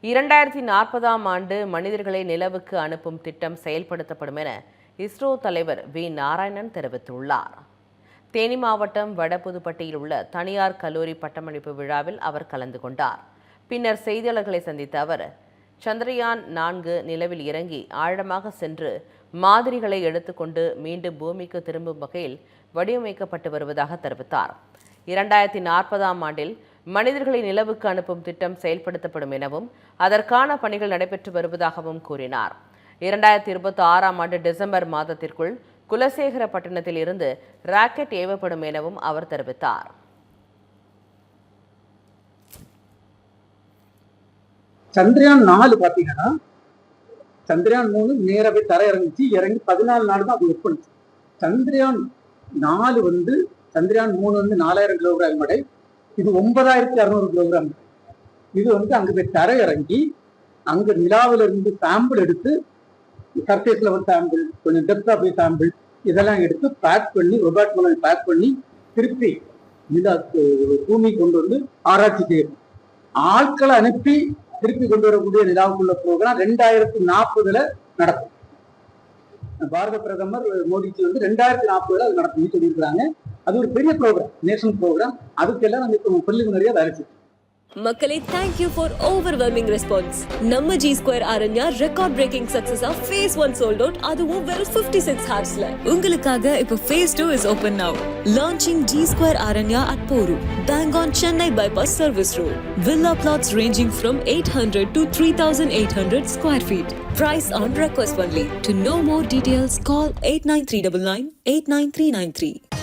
2040ஆம் ஆண்டு மனிதர்களை நிலவுக்கு அனுப்பும் திட்டம் செயல்படுத்தப்படும் என இஸ்ரோ தலைவர் வி நாராயணன் தெரிவித்துள்ளார். தேனி மாவட்டம் வடபுதுப்பட்டியில் உள்ள தனியார் கல்லூரி பட்டமளிப்பு விழாவில் அவர் கலந்து கொண்டார். பின்னர் செய்தியாளர்களை சந்தித்த அவர், சந்திரயான் 4 நிலவில் இறங்கி ஆழமாக சென்று மாதிரிகளை எடுத்துக்கொண்டு மீண்டும் பூமிக்கு திரும்பும் வகையில் வடிவமைக்கப்பட்டு வருவதாக தெரிவித்தார். 2040ஆம் ஆண்டில் மனிதர்களை நிலவுக்கு அனுப்பும் திட்டம் செயல்படுத்தப்படும் எனவும் அதற்கான பணிகள் நடைபெற்று வருவதாகவும் கூறினார். 2026ஆம் ஆண்டு டிசம்பர் மாதத்திற்குள் குலசேகரப்பட்டினத்தில் இருந்து ராக்கெட் ஏவப்படும் எனவும் அவர் தெரிவித்தார். சந்திரயான் 4 பாத்தீங்கன்னா சந்திரயான் 3 நேரவே தர இறங்கி 14 நாள் தான் அது ஒர்க் பண்ணுச்சு. சந்திரயான் 4 சந்திரயான் 3 4000 கிலோகிராம் எடை, இது 9600 கிலோகிராம். இது அங்க போய் தர இறங்கி அங்க நிலாவில இருந்து சாம்பிள் எடுத்து, சர்ஃபேஸ் லெவல் சாம்பிள், கொஞ்சம் டெப்தா போய் சாம்பிள், இதெல்லாம் எடுத்து பேக் பண்ணி ரொபாட் மூலம் பேக் பண்ணி திருப்பி நிலா பூமி கொண்டு வந்து ஆராய்ச்சி செய்யணும். ஆட்களை அனுப்பி திருப்பி கொண்டு வரக்கூடிய நிலாவுக்குள்ள ப்ரோக்ராம் 2040 நடக்கும். பாரத பிரதமர் மோடிஜி 2040 அது நடக்கும் சொல்லியிருக்கிறாங்க. அது ஒரு பெரிய ப்ரோக்ராம், நேஷனல் ப்ரோக்ராம். அதுக்கெல்லாம் நம்ம இப்போ ப்ரிலிமினரியா வேலை செய்யணும். மக்களே, thank you for overwhelming response. நம்ம G Square Aranya record breaking success of phase 1 sold out, அதுவும் வெறும் 56 hoursல. உங்களுக்காக இப்போ phase 2 is open now. Launching G Square Aranya at Poru, bang on Chennai bypass service road. Villa plots ranging from 800 to 3800 square feet. Price on request only. To know more details, call 89399 89393.